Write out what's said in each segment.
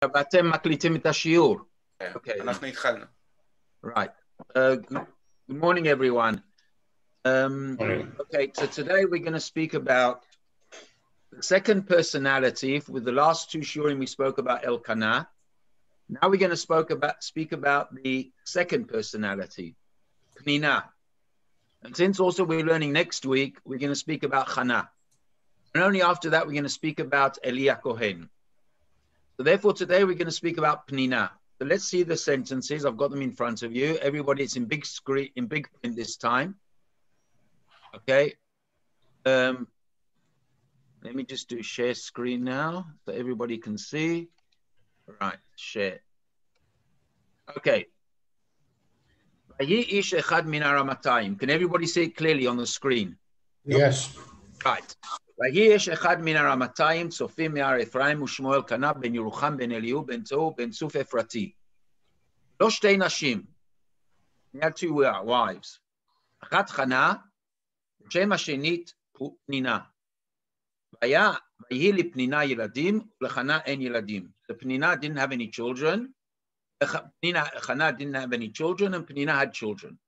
ואתם מקליטים את השיעור. Okay. אנחנו התחלנו. Right. Good morning, everyone. Okay, so today we're going to speak about the second personality. With the last two shiurim, we spoke about Elkana. Now we're going to speak about the second personality, Penina. And since also we're learning next week, we're going to speak about Chana. And only after that, we're going to speak about Eli Kohen. So therefore, today we're going to speak about Penina. So let's see the sentences. I've got them in front of you. Everybody, it's in big screen, in big print this time. Okay. Let me just do share screen now so everybody can see. Right, share. Okay. Can everybody see it clearly on the screen? Yes. Right. ויהי אחד מן הרמתיים צופים מהר אפרים ושמו אלקנה בן ירוחם בן אליהו בן צור בן צוף אפרתי. לא שתי נשים. He had two wives. אחת חנה, שם השנית פנינה. ויהי לפנינה ילדים ולחנה אין ילדים. The Penina didn't have any children. Chana didn't have any children and Penina had children.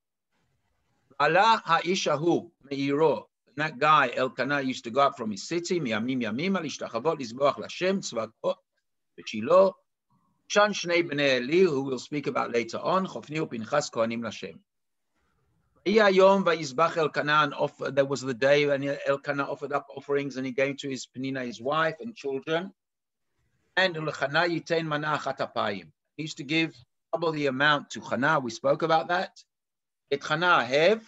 ועלה האיש ההוא מעירו. That guy, Elkana, used to go up from his city, מימים ימימה, להשתחוות, לזבוח לשם, צבאות, בשילה, שן שני בני אלי, who we'll speak about later on, חופני ופנחס כהנים לשם. ויהי היום, ויזבח Elkana, and there was the day when Elkana offered up offerings, and he gave to his Penina, his wife, and children, and לחנה ייתן מנה אחת אפיים. He used to give double the amount to Chana, we spoke about that. את חנה אהב,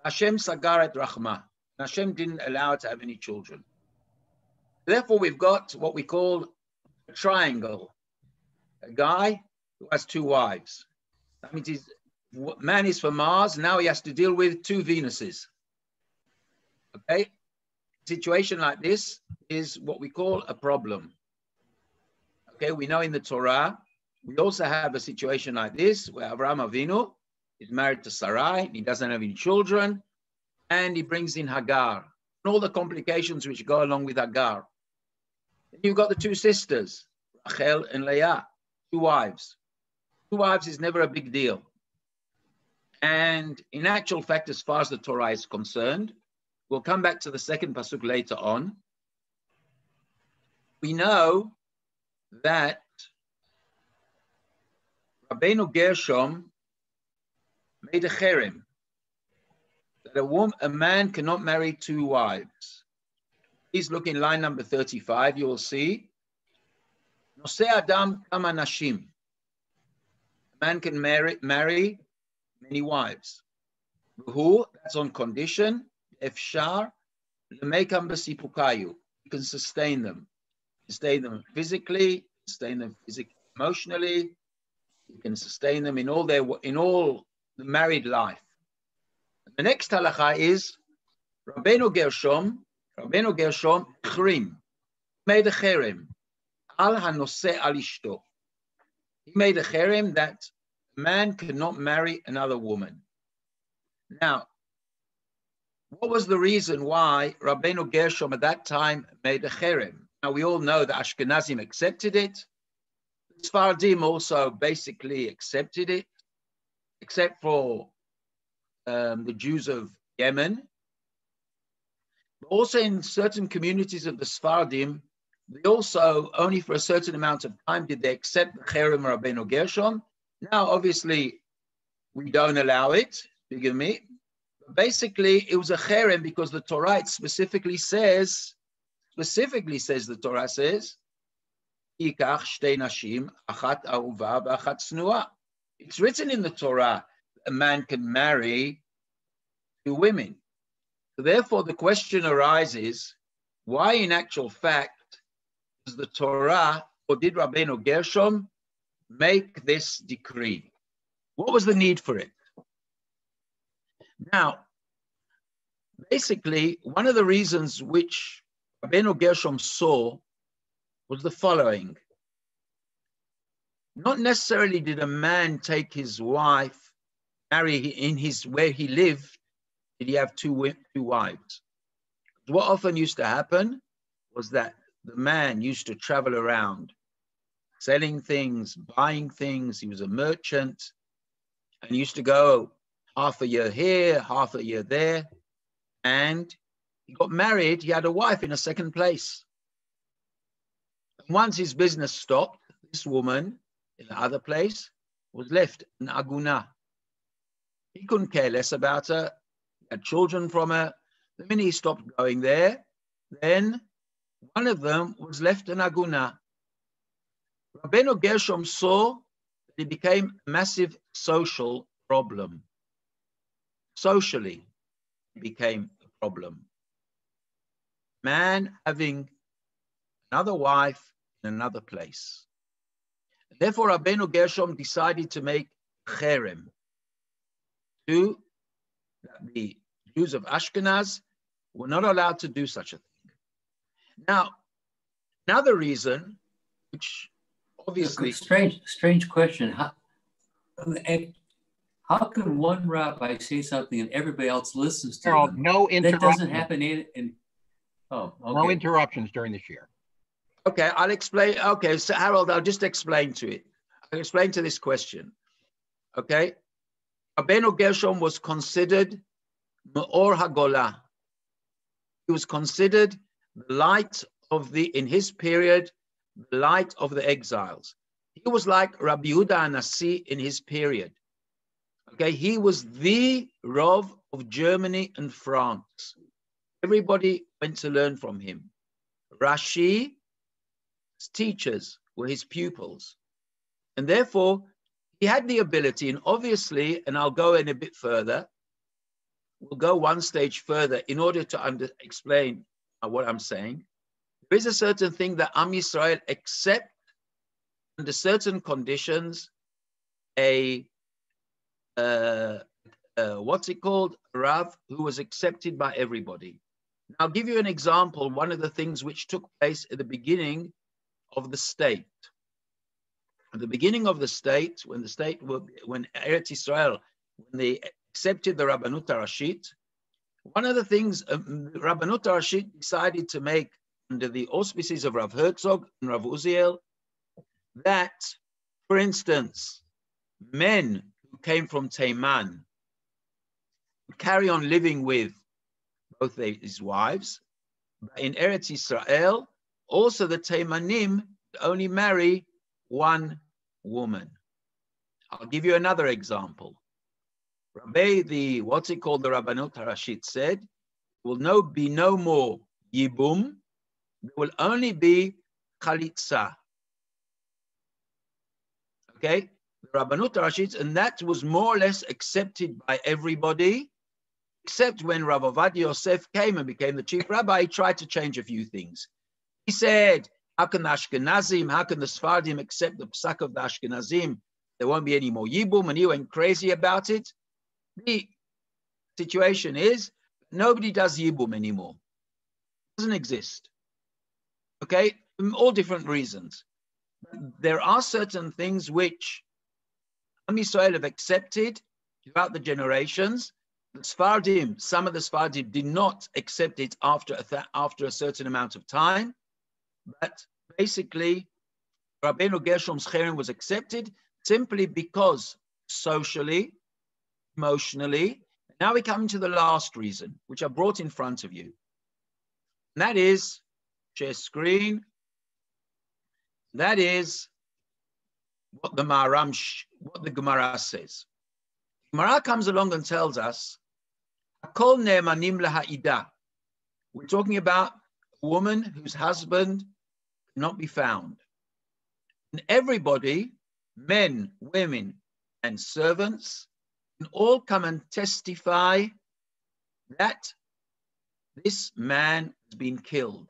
Hashem sagar et rachma. Hashem didn't allow her to have any children. Therefore, we've got what we call a triangle. A guy who has two wives. That means man is for Mars. Now he has to deal with two Venuses. Okay? A situation like this is what we call a problem. Okay, we know in the Torah, we also have a situation like this where Avraham Avinu is married to Sarai, he doesn't have any children, and he brings in Hagar, and all the complications which go along with Hagar. And you've got the two sisters, Rachel and Leah, two wives. Two wives is never a big deal. And in actual fact, as far as the Torah is concerned, we'll come back to the second pasuk later on. We know that Rabbeinu Gershom made a cherem, that a man cannot marry two wives. Please look in line number 35, you will see. Nose Adam kama nashim. A man can marry many wives. Who? That's on condition, efshar, lemekam b'sipukayu. You can sustain them. Sustain them physically, sustain them emotionally. You can sustain them in all the married life. The next halacha is Rabbeinu Gershom chrim, made a cherem, al hanose al ishto. He made a cherem that a man could not marry another woman. Now, what was the reason why Rabbeinu Gershom at that time made a cherem? Now, we all know that Ashkenazim accepted it. Sfardim also basically accepted it, except for the Jews of Yemen. But also in certain communities of the Sfardim, they also, only for a certain amount of time, did they accept the Cherem Rabbeinu Gershom. Now, obviously, we don't allow it, forgive me. But basically, it was a Cherem because the Torah specifically says, the Torah says, it's written in the Torah a man can marry two women. So therefore, the question arises, why in actual fact does the Torah, or did Rabbeinu Gershom make this decree? What was the need for it? Now, basically, one of the reasons which Rabbeinu Gershom saw was the following. Not necessarily did a man take his wife, marry in where he lived, did he have two wives. What often used to happen was that the man used to travel around selling things, buying things. He was a merchant and he used to go half a year here, half a year there. And he got married. He had a wife in a second place. And once his business stopped, this woman in the other place was left an aguna. He couldn't care less about her. He had children from her. The minute he stopped going there, then one of them was left an aguna. Rabbeinu Gershom saw that it became a massive social problem. Socially, it became a problem. Man having another wife in another place. Therefore, Rabbeinu Gershom decided to make cherem to the Jews of Ashkenaz were not allowed to do such a thing. Now, another reason, which obviously... Strange question. How can one rabbi say something and everybody else listens to them? No interruptions. That doesn't happen Oh, okay. No interruptions during the shir. Okay, I'll explain. Okay, so Harold, I'll just explain to it. I'll explain to this question. Okay? Rabbeinu Gershom was considered Me'or HaGolah. He was considered the light of in his period, the light of the exiles. He was like Rabbi Yehuda HaNasi in his period. Okay, he was the Rav of Germany and France. Everybody went to learn from him. Rashi's teachers were his pupils. And therefore, he had the ability, and obviously, and I'll go in a bit further, we'll go one stage further in order to explain what I'm saying. There is a certain thing that Am Yisrael accept under certain conditions, what's it called? Rav, who was accepted by everybody. Now, I'll give you an example, one of the things which took place at the beginning of the state. At the beginning of the state, when Eretz Yisrael, when they accepted the Rabbanut HaRashit, one of the things Rabbanut HaRashit decided to make under the auspices of Rav Herzog and Rav Uziel, that, for instance, men who came from Teiman would carry on living with both his wives. But in Eretz Yisrael, also the Teimanim only marry one woman. I'll give you another example. Rabbi, what's it called, the Rabbanut HaRashit said, will be no more Yibum, there will only be Chalitza. Okay? The Rabbanut HaRashit, and that was more or less accepted by everybody, except when Rav Ovadia Yosef came and became the chief rabbi. He tried to change a few things. He said, how can the Ashkenazim, how can the Sfardim accept the psak of the Ashkenazim? There won't be any more Yibum, and he went crazy about it. The situation is, nobody does Yibum anymore. It doesn't exist. Okay? All different reasons. There are certain things which Am Yisrael have accepted throughout the generations. The Sfardim, some of the Sfardim did not accept it after a certain amount of time. But basically, Rabbeinu Gershom's cherem was accepted simply because socially, emotionally. Now we come to the last reason, which I brought in front of you. And that is, share screen. That is what the Gemara says. Gemara comes along and tells us, Hakol ne'emanim laha'ida. We're talking about a woman whose husband cannot be found. And everybody, men, women, and servants, can all come and testify that this man has been killed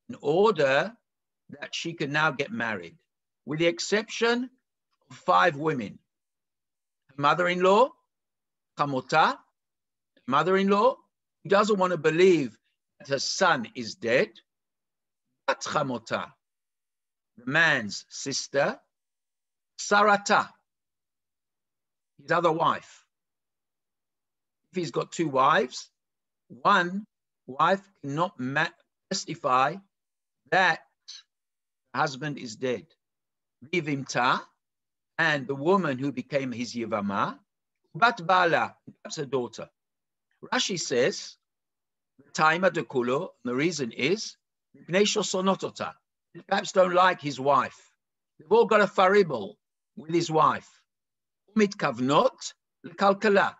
in order that she can now get married, with the exception of 5 women. Her mother-in-law, Chamota, mother-in-law, who doesn't want to believe that her son is dead, but Chamota, the man's sister, Sarata, his other wife. If he's got 2 wives, one wife cannot testify that the husband is dead. vivimta, and the woman who became his yivama, bat bala, that's her daughter. Rashi says, taima de kulo, the reason is, sonotota, perhaps don't like his wife. They've all got a faribel with his wife. Umit kavnot lekalkala.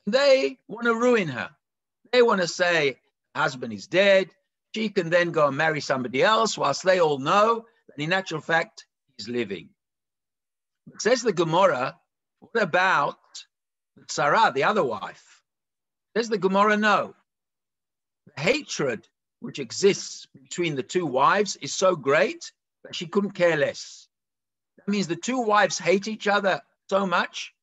They want to ruin her. They want to say, husband is dead. She can then go and marry somebody else, whilst they all know that in actual fact, he's living. But says the Gemara, what about Sarah, the other wife? Says the Gemara, no. The hatred which exists between the two wives is so great that she couldn't care less. That means the two wives hate each other so much,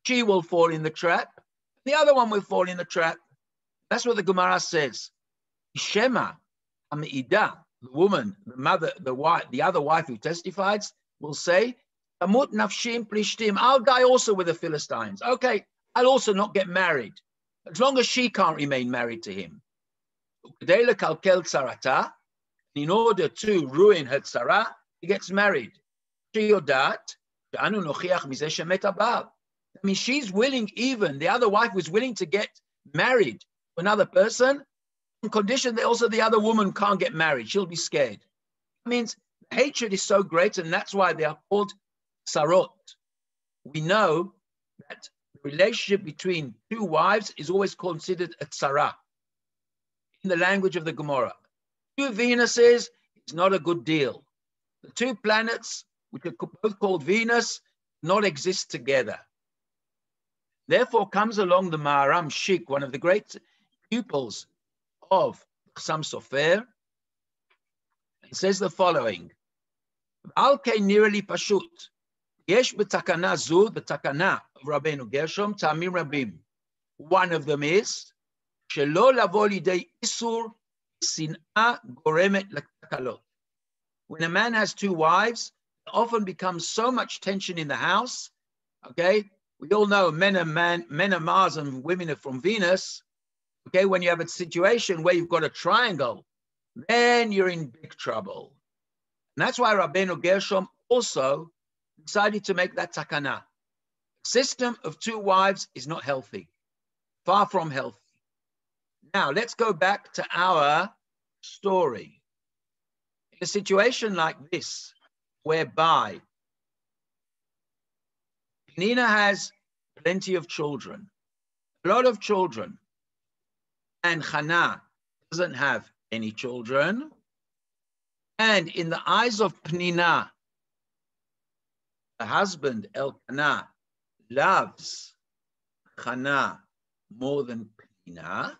she will fall in the trap, the other one will fall in the trap. That's what the Gemara says. Shema, Amida, the woman, the mother, the wife, the other wife who testifies, will say, Amut nafshim plishtim, I'll die also with the Philistines. Okay, I'll also not get married, as long as she can't remain married to him. In order to ruin her tzara, he gets married. I mean, she's willing, even the other wife was willing to get married to another person on condition that also the other woman can't get married. She'll be scared. That means the hatred is so great, and that's why they are called sarot. We know that the relationship between two wives is always considered a tzara in the language of the Gemara. Two Venuses is not a good deal. The two planets, which are both called Venus, not exist together. Therefore comes along the Maharam Shik, one of the great pupils of Chassam Sofer, and says the following: Al-Kei Nirali Pashut, Yesh b'takana zu, the takana of Rabbeinu Gershom, Ta'amim Rabim. One of them is, Shelo lavo lidei isur sin'a goremet letakalot. When a man has two wives, it often becomes so much tension in the house. Okay, we all know men are Mars and women are from Venus. Okay, when you have a situation where you've got a triangle, then you're in big trouble. And that's why Rabbeinu Gershom also decided to make that takana. System of two wives is not healthy, far from healthy. Now, let's go back to our story. In a situation like this, whereby Penina has plenty of children, a lot of children, and Hannah doesn't have any children, and in the eyes of Penina, the husband, Elkana, loves Hannah more than Penina.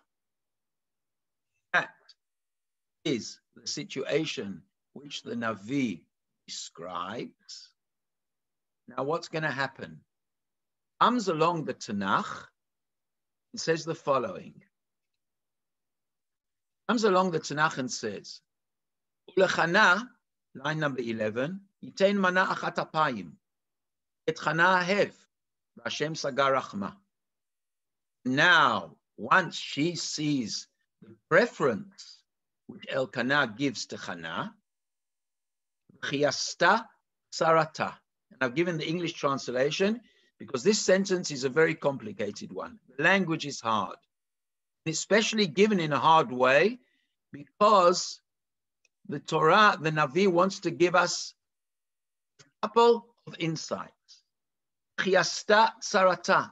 That is the situation which the Navi describes. Now, what's going to happen? Comes along the Tanakh and says the following. Comes along the Tanakh and says, Ulechana, line number 11, Yitain mana achat apayim, et Chana hev, v'Hashem sagar rachma. Now, once she sees the preference which Elkana gives to Chana, Chiyasta sarata. And I've given the English translation because this sentence is a very complicated one. The language is hard, especially given in a hard way, because the Torah, the Navi, wants to give us a couple of insights. Chiyasta sarata.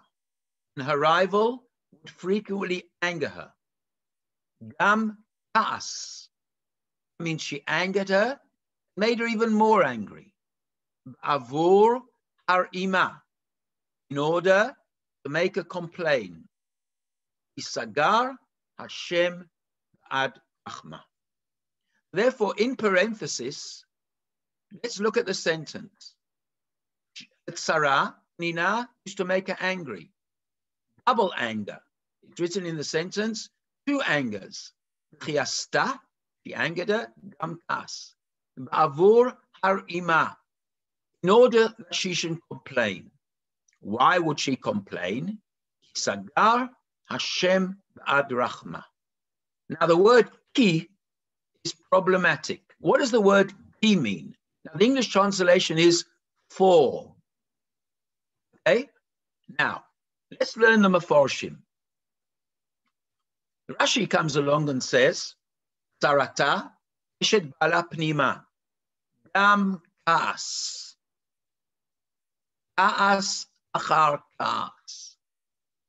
And her rival would frequently anger her. Gam ta'as. I mean, she angered her, made her even more angry. Avur har ima. In order to make a complaint. Isagar Hashem ad achma. Therefore, in parenthesis, let's look at the sentence. Sarah, Nina, used to make her angry. Double anger. It's written in the sentence, two angers. Chiyasta, she angered her, gam tas. Avur har ima. In order that she should complain. Why would she complain? Sagar Hashem ad rachma. Now the word ki is problematic. What does the word ki mean? Now, the English translation is 4. Okay? Now, let's learn the Meforshim. Rashi comes along and says, Sarata, Eshet Bala Pnima, Gam Kaas. Kaas Achar Kaas.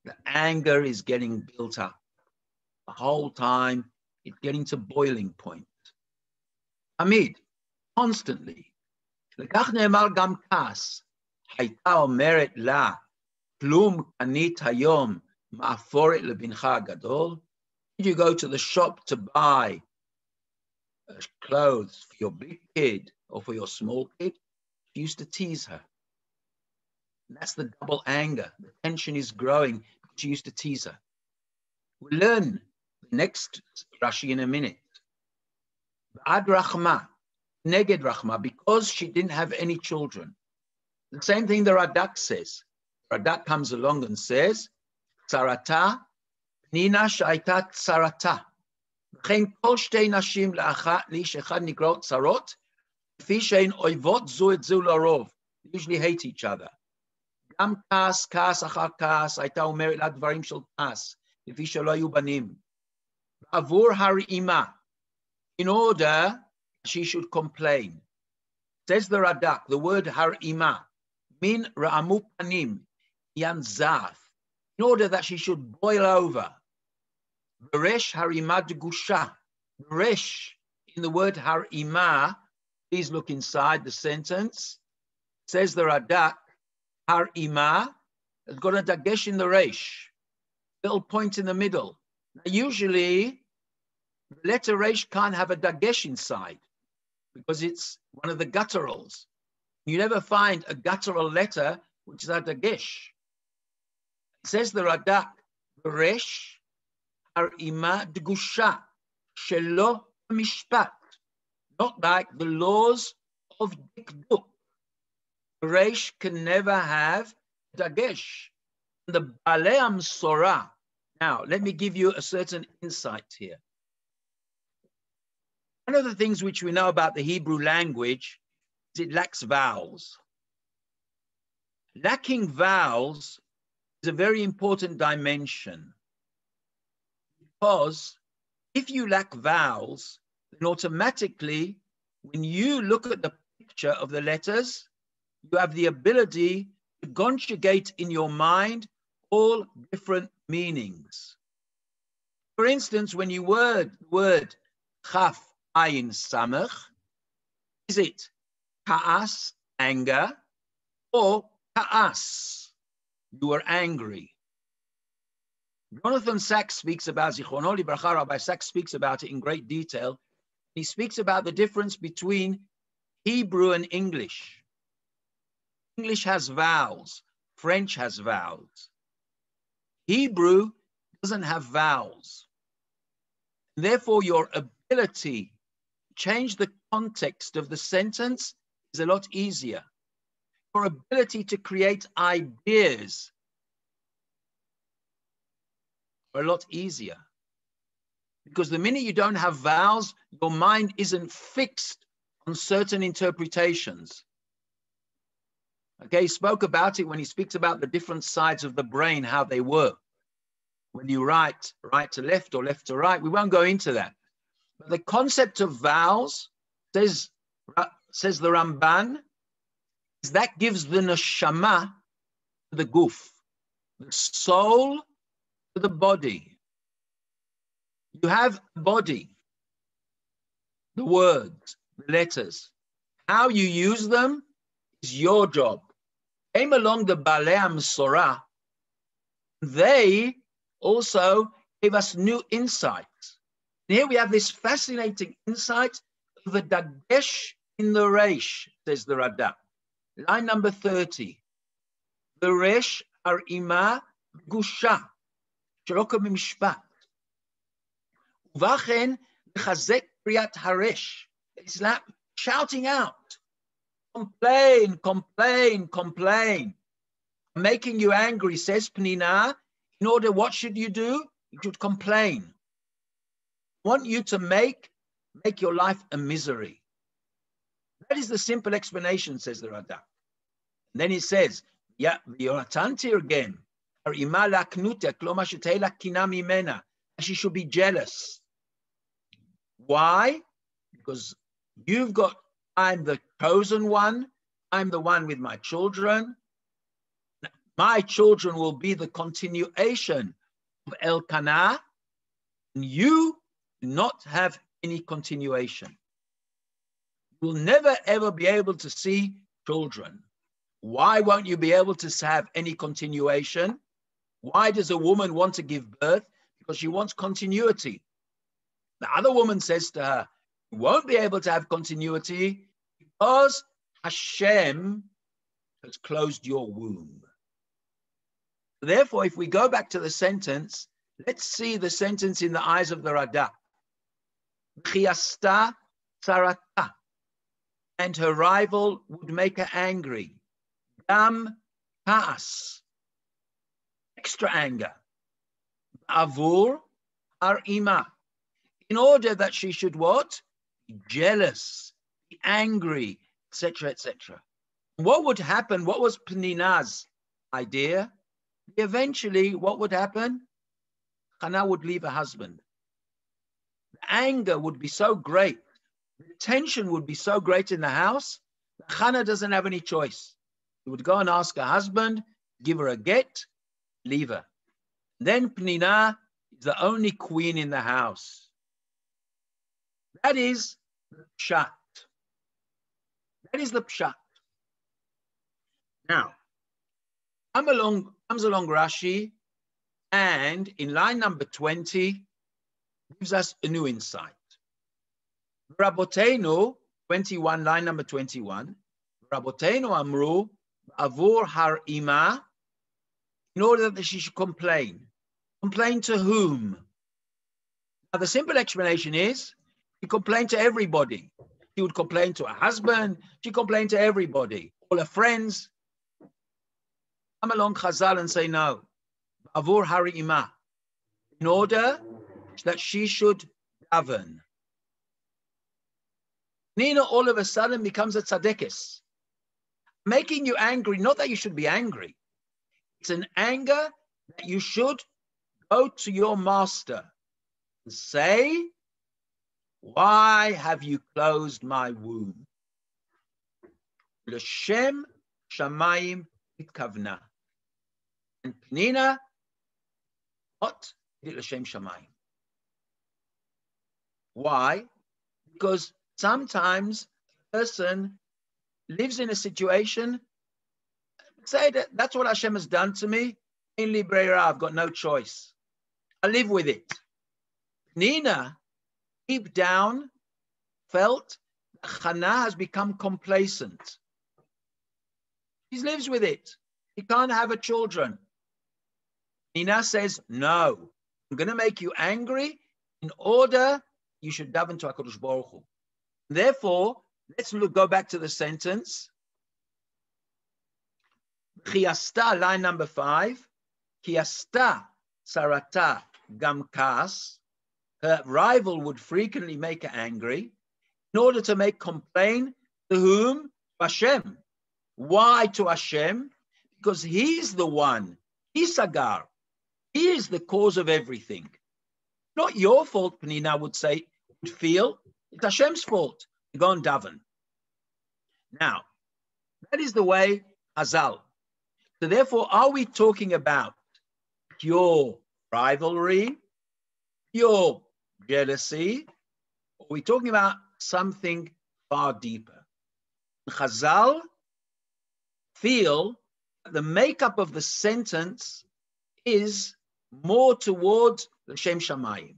The anger is getting built up. The whole time, it's getting to boiling point. Amid, constantly. לכך נאמר גם כעס, הייתה אומרת לה, כלום קנית היום, מאפורת לבנך הגדול? Did you go to the shop to buy clothes for your big kid or for your small kid? She used to tease her. And that's the double anger. The tension is growing. She used to tease her. We'll learn the next Rashi in a minute. Ad Rachma, Neged Rachma, because she didn't have any children. The same thing the Radak says. Radak comes along and says, Tzarata, Penina shaita tzarata. וכן כל שתי נשים לאיש אחד נקראות צרות, כפי שהן אויבות זו את זו לרוב. They usually hate each other. גם כעס, כעס אחר כעס, הייתה אומרת לה דברים של כעס, לפי שלא היו בנים. עבור הרעימה, in order she should complain. Says the Radak, the word har'ima, min ra'amu panim, yan zaf, in order that she should boil over. Beresh har'ima degusha. Beresh, in the word har'ima, please look inside the sentence. Says the Radak, har'ima has got a dagesh in the resh, little point in the middle. Now, usually, the letter resh can't have a dagesh inside because it's one of the gutturals. You never find a guttural letter which is a dagesh. It says the Radak, Beresh har'ima degusha shelo mishpat, not like the laws of dikduk. Resh can never have dagesh. The Baleam Sorah. Now, let me give you a certain insight here. One of the things which we know about the Hebrew language is it lacks vowels. Lacking vowels is a very important dimension because if you lack vowels, then automatically, when you look at the picture of the letters, you have the ability to conjugate in your mind all different meanings. For instance, when you word chaf ayin samach, is it ka'as, anger, or ka'as, you were angry? Jonathan Sachs speaks about, Zichrono Libracha, Rabbi Sachs speaks about it in great detail. He speaks about the difference between Hebrew and English. English has vowels, French has vowels. Hebrew doesn't have vowels. Therefore, your ability to change the context of the sentence is a lot easier. Your ability to create ideas are a lot easier. Because the minute you don't have vowels, your mind isn't fixed on certain interpretations. Okay, he spoke about it when he speaks about the different sides of the brain, how they work. When you write right to left or left to right, we won't go into that. But the concept of vowels, says the Ramban, is that gives the neshama to the guf, the soul to the body. You have a body, the words, the letters. How you use them is your job. Came along the Balei HaMesorah, they also gave us new insights. And here we have this fascinating insight of the dagesh in the resh, says the Radak. Line number 30. The resh har'ima gusha, shelo b'mishpat. Uvachen chazek kriyat haresh. It's like shouting out. Complain, complain, complain. Making you angry, says Penina. In order, what should you do? You should complain. I want you to make your life a misery. That is the simple explanation, says the Radak. And then he says, yeah, Yonatanti again, she should be jealous. Why? Because you've got, I'm the chosen one, I'm the one with my children. My children will be the continuation of Elkana, and you do not have any continuation. You will never ever be able to see children. Why won't you be able to have any continuation? Why does a woman want to give birth? Because she wants continuity. The other woman says to her, you won't be able to have continuity because Hashem has closed your womb. Therefore, if we go back to the sentence, let's see the sentence in the eyes of the Radak. Chiyasta sarata, and her rival would make her angry. Gam kaas, extra anger. Avur arima, in order that she should what? Be jealous, be angry, etc., etc. What would happen? What was Penina's idea? Eventually, what would happen? Hannah would leave her husband. The anger would be so great, the tension would be so great in the house, that Hannah doesn't have any choice. She would go and ask her husband, give her a get, leave her. Then Penina is the only queen in the house. That is the pshat. That is the pshat. Now, comes along Rashi, and in line number 20, gives us a new insight. Rabotenu, 21, line number 21, Rabotenu amru, avur har ima, in order that she should complain. Complain to whom? Now, the simple explanation is, she complained to everybody. She would complain to her husband, she complained to everybody, all her friends. Come along Chazal and say no. Avur hari ima, in order that she should govern. Nina all of a sudden becomes a tzadekis, making you angry. Not that you should be angry. It's an anger that you should go to your master and say, why have you closed my womb? L'shem shamayim itkavna. And Penina, what? L'shem shamayim. Why? Because sometimes a person lives in a situation, say that that's what Hashem has done to me, in Libreira, I've got no choice. I live with it. Penina, deep down, felt that Hannah has become complacent. He lives with it. He can't have a children. Penina says, no, I'm going to make you angry in order you should daven to HaKadosh Baruch Hu. Therefore, let's go back to the sentence. Chiyasta, line number 5. Chiyasta sarata gam kas. Her rival would frequently make her angry in order to make complaint to whom? To Hashem. Why to Hashem? Because he's the one. He's Sagar. He is the cause of everything. Not your fault, Penina would say, would feel. It's Hashem's fault. You go and daven. Now, that is the way Hazal. So therefore, are we talking about pure rivalry, pure jealousy, or are we talking about something far deeper? Chazal feel that the makeup of the sentence is more towards the Shem Shamayim.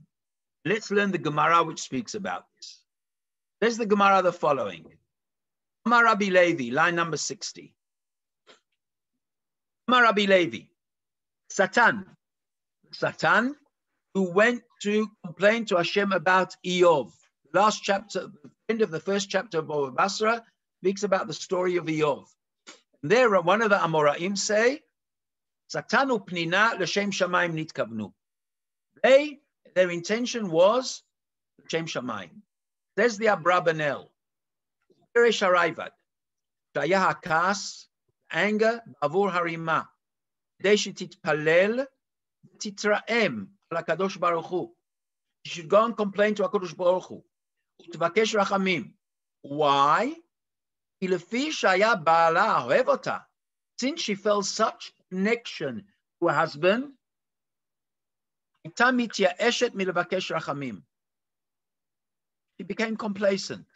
Let's learn the Gemara which speaks about this. There's the Gemara the following. Amar Rabbi Levi, line number 60. Amar Rabbi Levi, Satan, who went to complain to Hashem about Eov. Last chapter, the end of the first chapter of Bava Basra, speaks about the story of Eov. There, one of the Amoraim say, Satanu Penina l'shem shamayim nitkavnu. Their intention was l'shem shamayim. There's the Abrabanel. פרש הרייבד, שהיה הכעס, anger, בעבור הרימה, כדי שתתפלל ותתרעם על הקדוש ברוך הוא. You should go and complain to הקדוש ברוך הוא, ותבקש רחמים. Why? כי לפי שהיה בעלה אוהב אותה, since she felt such connection to her husband, הייתה מתייאשת מלבקש רחמים. She became complacent.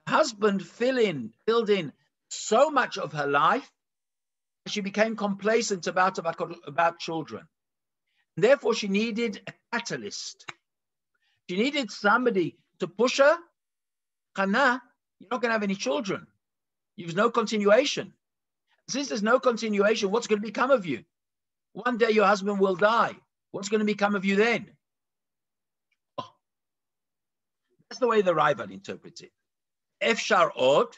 Her husband filled in so much of her life, she became complacent about children. And therefore, she needed a catalyst. She needed somebody to push her. Hannah, you're not going to have any children. There's no continuation. Since there's no continuation, what's going to become of you? One day your husband will die. What's going to become of you then? Oh. That's the way the Raivad interprets it. Efshar od,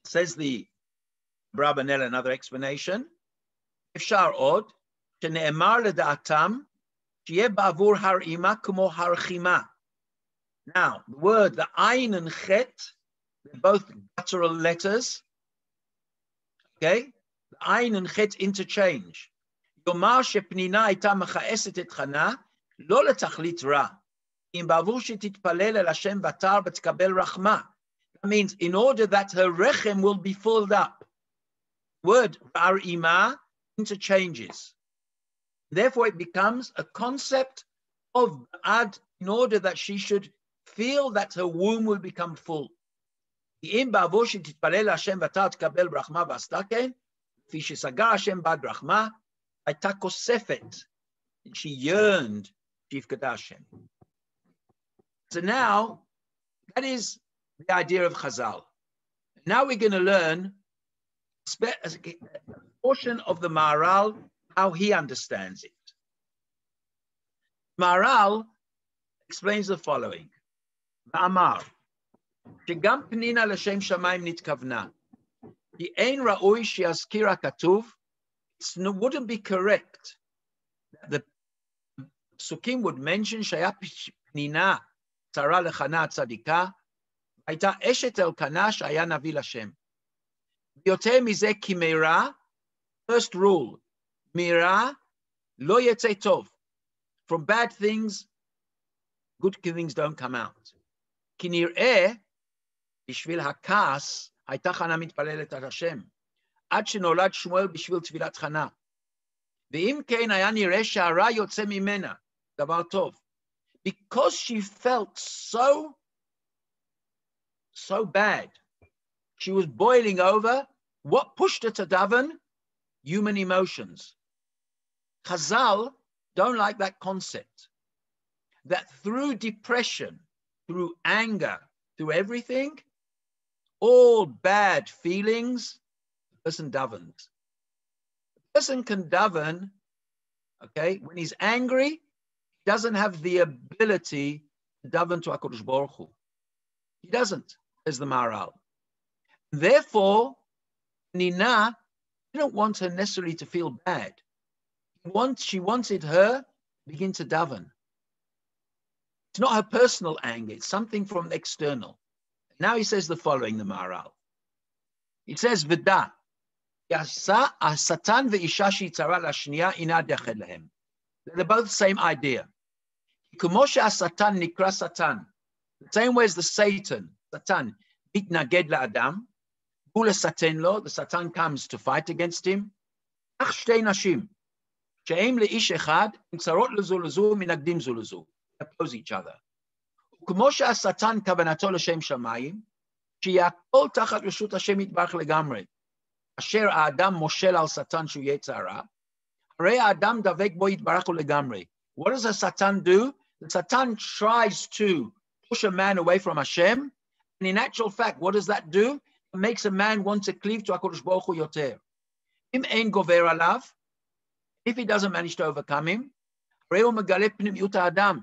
says the Brabanel, another explanation. Efshar od, shene'emar leda'atam, shieh ba'avur har ima kumo har chima. Now, the word, the ayin and chet, they're both guttural letters. Okay? The ayin and chet interchange. יאמר שפנינה הייתה מכעסת את חנה, לא לתכלית רע, אם בעבור שתתפלל אל השם בתר ותקבל רחמה. That means in order that her rechem will be filled up. Word bar ima interchanges. Therefore it becomes a concept of ad in order that she should feel that her womb will become full. אם בעבור שתתפלל השם בתר תקבל רחמה ועשתה כן, כפי שסגר השם בעד רחמה, הייתה כוספת, and she yearned שיפקדה השם. So now, that is the idea of Chazal. Now we're going to learn a portion of the Maharal, how he understands it. Maharal explains the following. ואמר, שגם פנינה לשם שמיים נתכוונה, כי אין ראוי שיזכיר הכתוב, it wouldn't be correct that the Psukim would mention שהיה פנינה צרה לחנה הצדיקה, הייתה אשת אלקנה שהיה נביא לשם. יותר מזה כי מרע, first rule, מרע לא יצא טוב. From bad things, good things don't come out. כי נראה, בשביל הכעס, הייתה חנה מתפללת על השם. עד שנולד שמואל בשביל תפילת חנה. ואם כן היה נראה שהרע יוצא ממנה, דבר טוב. Because she felt so bad, she was boiling over, what pushed her to daven? Human emotions. Chazal don't like that concept, that through depression, through anger, through everything, all bad feelings, person davens. The person can daven, okay, when he's angry, he doesn't have the ability to daven to HaKadosh Baruch Hu. He doesn't, says the Maharal. Therefore, Nina didn't want her necessarily to feel bad. She wanted her to begin to daven. It's not her personal anger, it's something from external. Now he says the following, the Maharal. It says, V'da, Satan ve'isha she'tzara lashniya ina dechad lehem. They're both the same idea. Como she'asatan nikra Satan. The same way as the Satan, mitnaged la'adam, hu lesaten lo, the Satan comes to fight against him. Ach shtei nashim, she'em le'ish echad, im tzarot lezu lezu, minagdim zu lezu. They oppose each other. כמו שהשטן כוונתו לשם שמיים, שיהכל תחת רשות השם יתברך לגמרי, אשר האדם מושל על שטן שהוא יצר הרע, הרי האדם דבק בו יתברך לגמרי. What does a Satan do? The Satan tries to push a man away from Hashem, and in actual fact, what does that do? It makes a man want to cleave to HaKadosh Baruch Hu yoter. אם אין גובר עליו, if he doesn't manage to overcome him, הרי הוא מגלה פנימיות האדם.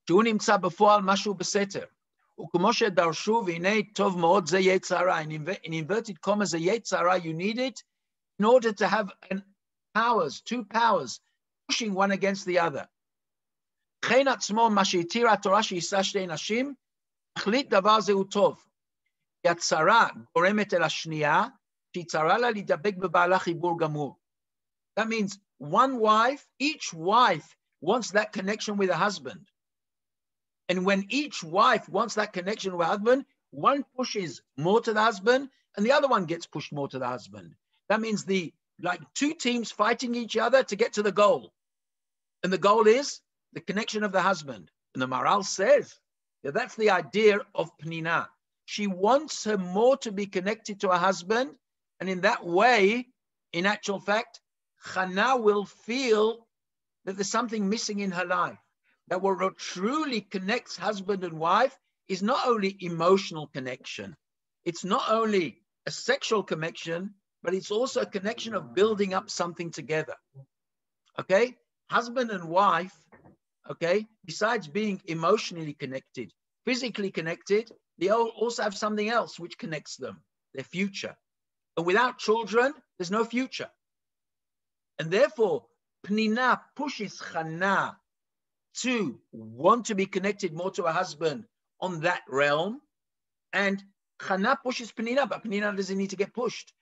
שהוא נמצא בפועל משהו בסתר. וכמו שדרשו, והנה טוב מאוד זה יצר הרע. In inverted commas, זה יצר הרע, you need it in order to have two powers, pushing one against the other. לכן עצמו, מה שהתירה התורה שיישא שתי נשים, תכלית דבר זהו טוב. כי הצרה גורמת אל השנייה, שהיא צרה לה להידבק בבעלה חיבור גמור. That means one wife, each wife wants that connection with her husband. And when each wife wants that connection with her husband, one pushes more to the husband and the other one gets pushed more to the husband. That means like two teams fighting each other to get to the goal. And the goal is the connection of the husband. And the Maharal says that that's the idea of Penina. She wants her more to be connected to her husband. And in that way, in actual fact, Chana will feel that there's something missing in her life. That what truly connects husband and wife is not only emotional connection. It's not only a sexual connection, but it's also a connection of building up something together. Okay? Husband and wife, okay, besides being emotionally connected, physically connected, they also have something else which connects them, their future. And without children, there's no future. And therefore, Penina pushes Chana to want to be connected more to her husband on that realm. And Chana pushes Penina, but Penina doesn't need to get pushed.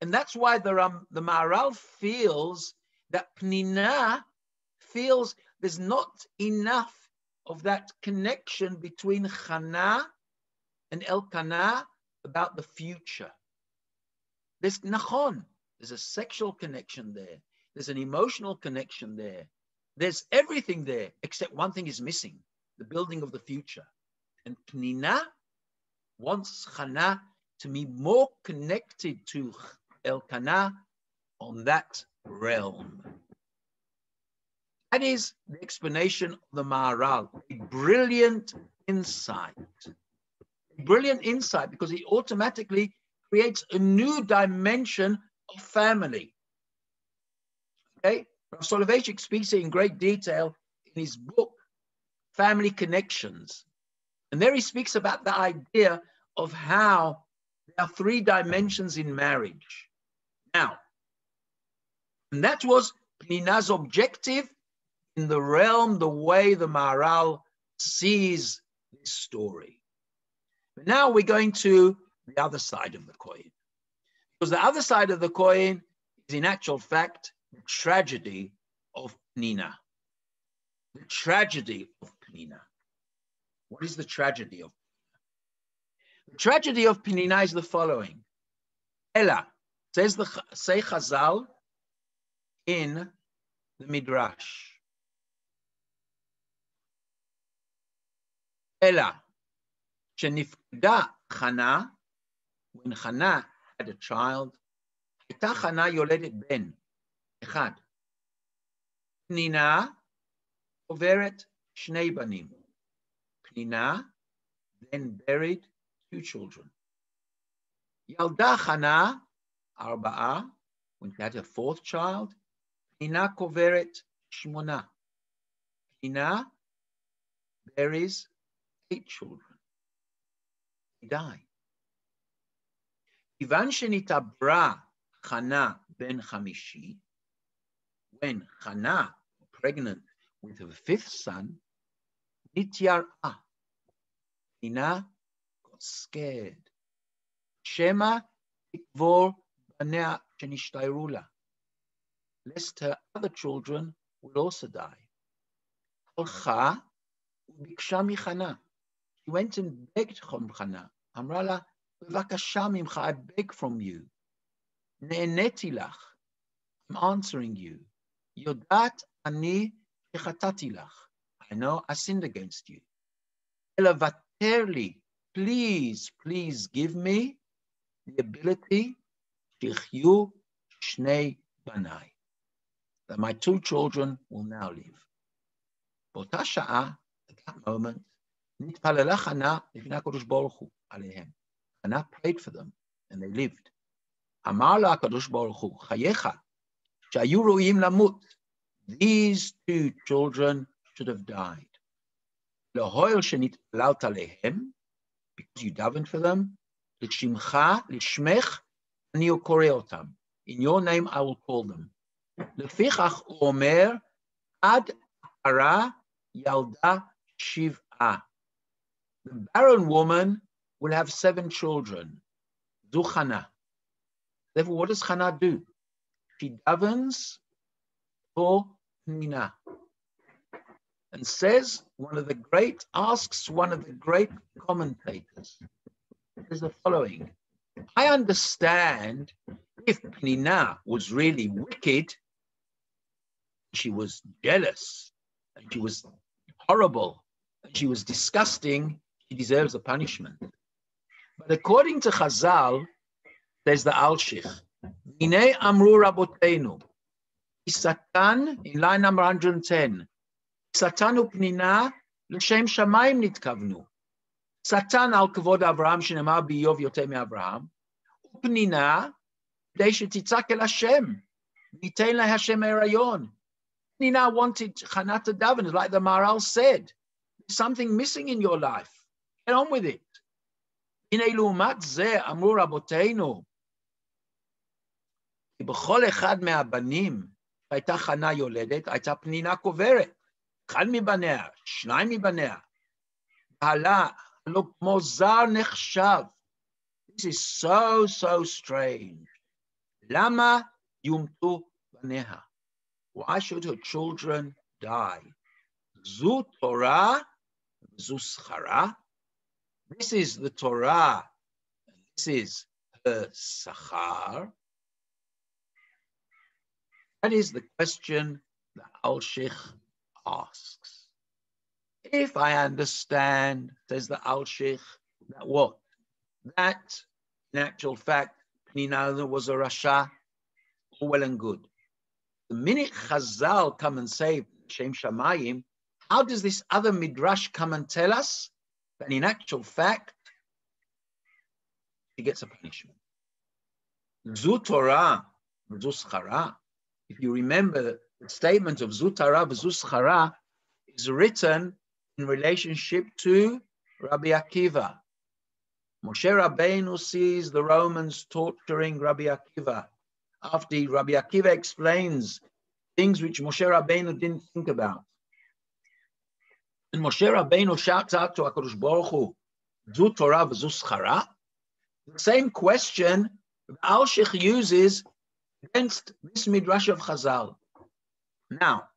And that's why the Maharal feels that Penina feels there's not enough of that connection between Chana and Elkana about the future. There's nachon, there's a sexual connection there. There's an emotional connection there. There's everything there, except one thing is missing, the building of the future. And Penina wants Chana to be more connected to Elkana on that realm. That is the explanation of the Maharal. A brilliant insight. A brilliant insight because it automatically creates a new dimension of family. Okay? Rav Soloveitchik speaks in great detail in his book, Family Connections. And there he speaks about the idea of how there are three dimensions in marriage. Now, and that was Penina's objective in the realm, the way the Maharal sees this story. But now we're going to the other side of the coin. Because the other side of the coin is in actual fact the tragedy of Penina. The tragedy of Penina. What is the tragedy of Penina? The tragedy of Penina is the following. Ella, say Chazal in the Midrash. Ella, shenifkada Chana, when Chana had a child, הייתה Chana יולדת בן, אחד. פנינה עוברת שני בנים. Penina then buried two children. ילדה Chana, ארבעה, when she had her fourth child, Penina קוברת שמונה. Penina buries 8 children. They die. כיוון שנתעברה Chana ben Chamishi, when Chana pregnant with her 5th son, נתייראה. Penina got scared. שמא תקבור בניה שנשתיירו לה, lest her other children will also die. הלכה וביקשה מחנה. She went and begged from Chana. אמרה לה, בבקשה ממך, I beg from you. נעניתי לך. I'm answering you. יודעת אני שחטאתי לך. I know I sinned against you. אלא ותר לי, please give me the ability שיחיו שני בניי. That my 2 children will now live. באותה שעה, at that moment, נתפללה חנה לפני הקדוש ברוך הוא עליהם. Chana prayed for them, and they lived. אמר לה הקדוש ברוך הוא, חייך, שהיו ראויים למות. These 2 children should have died. להועיל שנתפללת עליהם, because you davened for them, לשמך אני קורא אותם. In your name I will call them. לפיכך הוא אומר, עד ערה ילדה 7. The barren woman will have 7 children. Zu Chana. Therefore, what does Chana do? She davens for Penina. And asks one of the great commentators, is the following. I understand if Penina was really wicked, she was jealous, and she was horrible, and she was disgusting, she deserves a punishment. But according to Chazal, there's the Alshich. Hine amru rabotenu. Satan, in line number 110. Satan upnina l'shem shamayim nitkavnu. Satan al kavod Avraham shenamar biyov yoter me'Avraham. Upnina k'dei shetitzak el Hashem. Nitein la Hashem erayon. Penina wanted Chana to daven, like the Maharal said. There's something missing in your life. Get on with it. Hine l'umat zeh amru rabotenu. כי בכל אחד מהבנים שהייתה חנה יולדת, הייתה פנינה קוברת. אחד מבניה, 2 מבניה. בעלה, לא כמו זר נחשב. This is so strange. למה יומתו בניה? Why should her children die? זו תורה, זו שכרה. This is the Torah. This is her sachar. That is the question that Alshich asks. If I understand, says the Alshich, that what? That, in actual fact, Penina was a Rasha, all well and good. The minute Chazal come and say, Shem Shamayim, how does this other Midrash come and tell us that in actual fact, she gets a punishment? Zu Torah, Zu Schara. If you remember, the statement of Zu Torah v'Zu Schara is written in relationship to Rabbi Akiva. Moshe Rabbeinu sees the Romans torturing Rabbi Akiva. After Rabbi Akiva explains things which Moshe Rabbeinu didn't think about. And Moshe Rabbeinu shouts out to HaKadosh Baruch Hu, Zu Torah v'Zu Schara. The same question Alshich uses against this Midrash of Chazal. Now,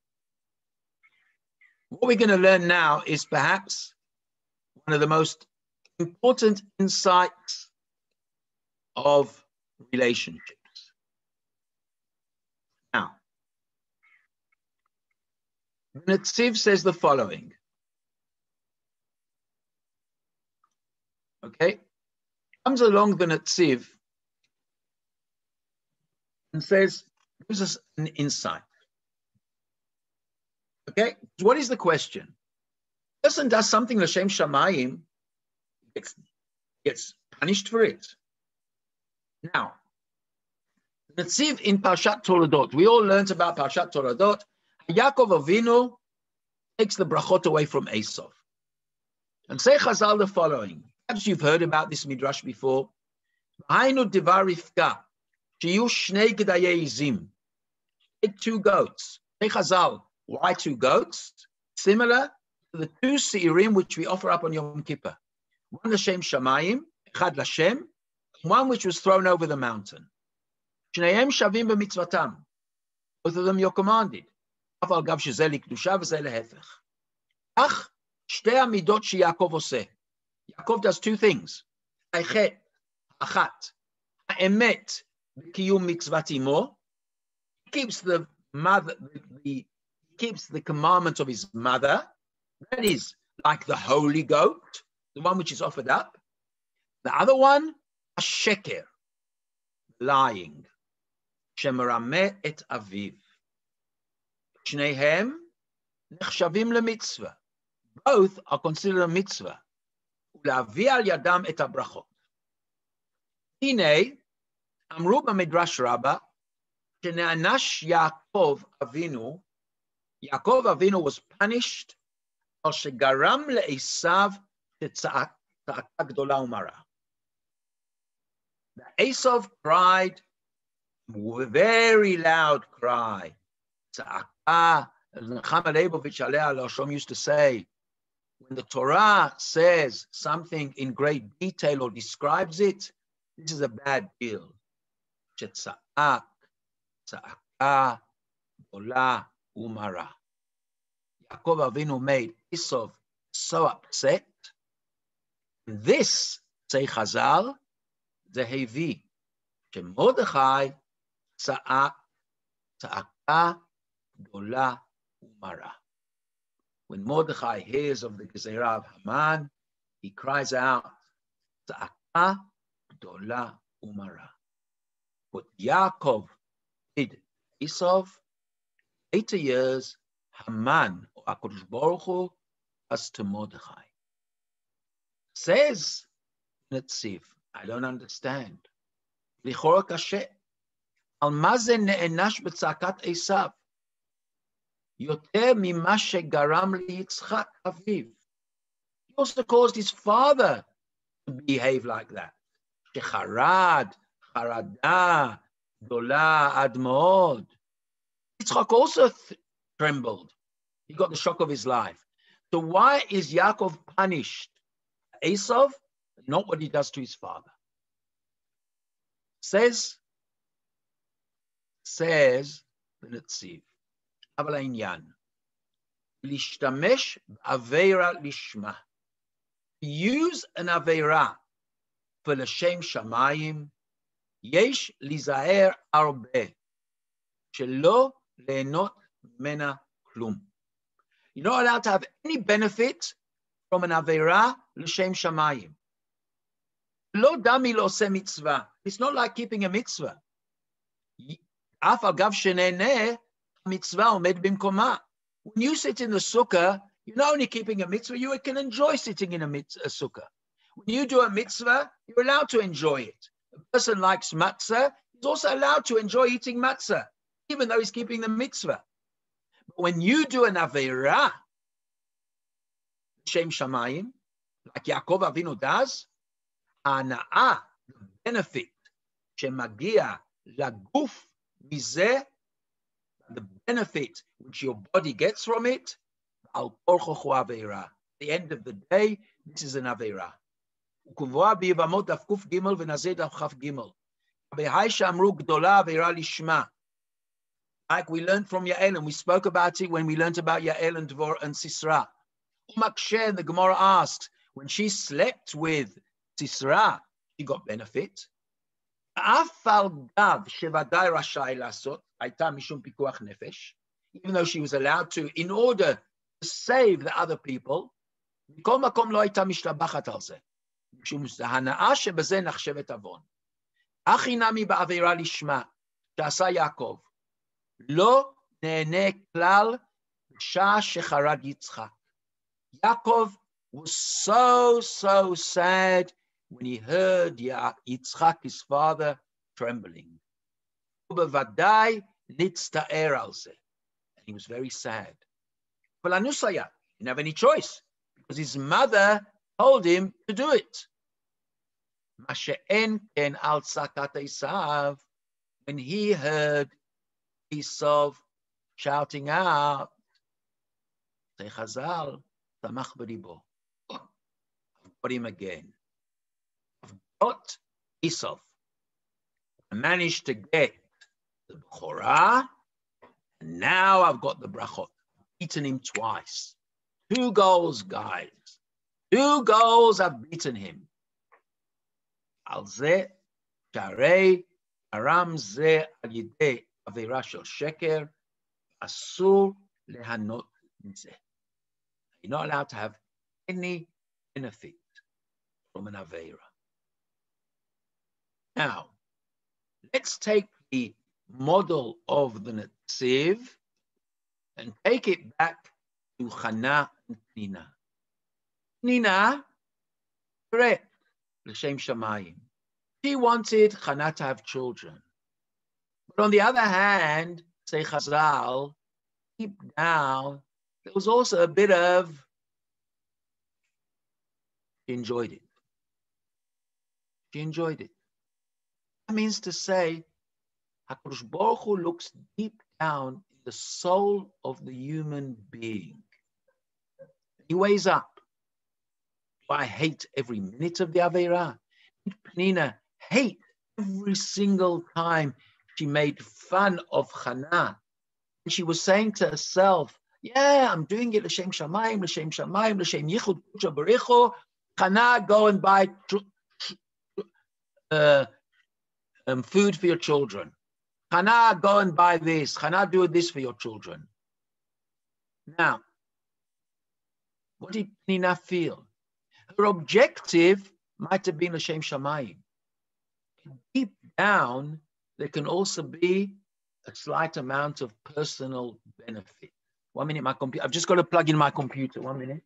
what we're going to learn now is perhaps one of the most important insights of relationships. Now, the Netziv says the following. Okay? Comes along the Netziv and says, gives us an insight. Okay, what is the question? A person does something l'shem shamayim, gets punished for it. Now, Netziv in Parshat Toledot, we all learned about Parshat Toledot. Yaakov Avinu takes the brachot away from Esav. And say Chazal the following. Perhaps you've heard about this midrash before. Hainu divar Rivka. Take 2 goats. Say Chazal, why 2 goats? Similar to the 2 seirim which we offer up on Yom Kippur. One l'shem shamayim, echad l'shem, one which was thrown over the mountain. Shneim shavim b'mitzvatam. Both of them you're commanded. Af al gav shezeh likdusha v'zeh lehefech. Ach, shtei amidot sheYaakov oseh. Yaakov does 2 things. Achet, ha'emet, Kiyum mitzvat imo, keeps the commandment of his mother. That is like the holy goat, the one which is offered up. The other one, a sheker, lying. Shemerameh et aviv. Shnehem nechshavim lemitzvah. Both are considered a mitzvah. Ulavi al yadam et abrachot. Hine, Amru b'Midrash Rabbah, Shene'anash Yaakov Avinu was punished al shegaram le'Esav tetza'aka gdola umara. Esav cried a very loud cry. Tza'aka, as Nechama Leibovich Alei Al Hashem used to say, When the Torah says something in great detail or describes it, this is a bad deal. Shetza'ak, tza'aka, dola, umara. Yaakov Avinu made Esau so upset. This, say Chazal, the Hevi, Mordechai tza'ak, tza'aka, dola, umara. When Mordechai hears of the Gezerah of Haman, he cries out, tza'aka, dola, umara. What Yaakov did Esau, later years, Haman, or HaKadosh Baruch Hu, was to Mordechai. Says Netziv, I don't understand. Lichora kashe. Al mazen ne'enash b'tzakat Esav. Yoter mima shegaram liYitzchak aviv. He also caused his father to behave like that. Shecharad, charada, dola, admod. Yitzchak also trembled. He got the shock of his life. So why is Yaakov punished? Esau, not what he does to his father. Says the Netziv, אבל העניין, להשתמש בעבירה לשמה. Use an עבירה for לשם שמיים, יש להיזהר הרבה, שלא ליהנות ממנה כלום. You're not allowed to have any benefit from an עבירה לשם שמיים. לא דמי לעושה מצווה. It's not like keeping a mitzvah. אף על גב שנהנה, המצווה עומד במקומה. When you sit in the sukkah, you're not only keeping a mitzvah, you can enjoy sitting in a sukkah. When you do a mitzvah, you're allowed to enjoy it. A person likes matzah, he's also allowed to enjoy eating matzah, even though he's keeping the mitzvah. But when you do an aveira, Shem Shamayim, like Yaakov Avinu does, הנאה, the benefit, שמגיע לגוף מזה, the benefit which your body gets from it, al korchochu aveira. At the end of the day, this is an aveira. וכבואה ביבמות דף קג' ונזה דף כ"ג. בהי שאמרו גדולה aveira לשמה. Like we learned from Yael, and we spoke about it when we learned about Yael and Dvor and Sisra. Umaksher, the Gemara asked, when she slept with Sisra, she got benefit. Even though she was allowed to, in order to save the other people, Yaakov was so sad when he heard Yitzchak, his father, trembling. And he was very sad. But he didn't have any choice because his mother told him to do it. When he heard Esau shouting out, say Chazal, Samach b'libo. I've got him again. I've got Esau. I managed to get the Bechorah, and now I've got the Brachot. I've beaten him twice. 2 goals, guys. 2 goals, I've beaten him. Al ze, sharei, aram ze al yidei avera shel sheker, asur lehanot mizeh. You're not allowed to have any benefit from an Aveira. Now, let's take the model of the Netziv and take it back to Chana and Penina. Penina, correct, l'shem shamayim. She wanted Chana to have children. But on the other hand, say Chazal, deep down, there was also a bit of, she enjoyed it. She enjoyed it. That means to say, HaKadosh Baruch Hu looks deep down in the soul of the human being. He weighs up. I hate every minute of the Aveira? Did Penina hate every single time she made fun of Chana? And she was saying to herself, yeah, I'm doing it l'shem shamayim, l'shem shamayim, l'shem yichud kucha baricho. Chana, go and buy food for your children. Chana, go and buy this. Chana, do this for your children. Now, what did Penina feel? Her objective might have been l'shem shamayim. Deep down, there can also be a slight amount of personal benefit. 1 minute, my computer. I've just got to plug in my computer. 1 minute.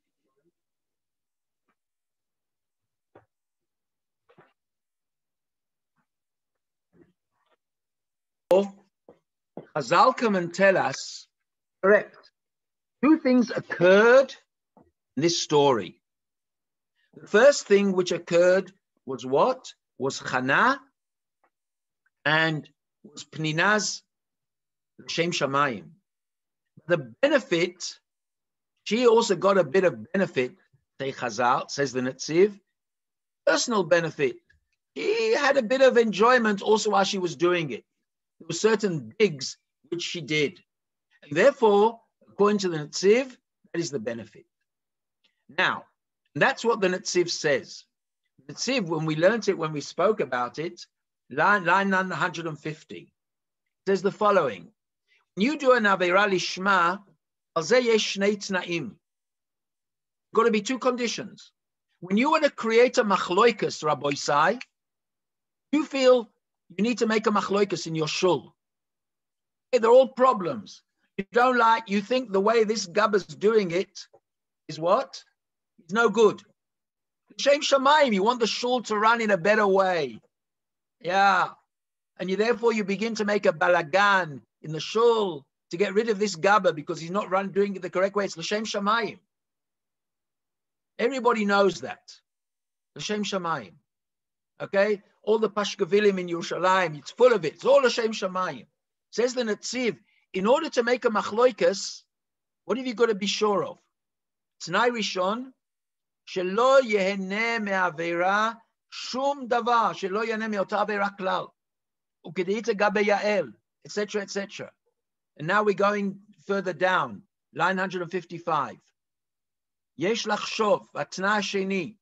Chazal come and tell us, correct, 2 things occurred in this story. The first thing which occurred was what? Was Chana and was Penina's l'shem shamayim. The benefit, she also got a bit of benefit, say Chazal, says the Netziv, personal benefit. She had a bit of enjoyment also while she was doing it. There were certain digs which she did. And therefore, according to the Netziv, that is the benefit. Now, that's what the Netziv says. The Netziv, when we learned it, when we spoke about it, line 950, says the following. When you do an Aveira Lishma, al zeh yesh shnei tnaim. Got to be 2 conditions. When you want to create a machloikas, Rabbi Isai, you feel you need to make a machloikas in your shul. Okay, they're all problems. You don't like, you think the way this gabba's doing it is what? It's no good. L'shem shamayim, you want the shul to run in a better way. Yeah. And therefore you begin to make a balagan in the shul to get rid of this gabba because he's not doing it the correct way. It's l'shem shamayim. Everybody knows that. L'shem shamayim. Okay? All the pashkavilim in Yerushalayim, it's full of it. It's all l'shem shamayim. Says the Netziv, in order to make a machloikas, what have you got to be sure of? T'nai rishon, shelo yeheneh me'avera shum davar, shelo yeheneh me'ota avera klal, ukedeita gabe Yael, etc., etc. And now we're going further down, line 155. Yesh lachshov, atna sheni,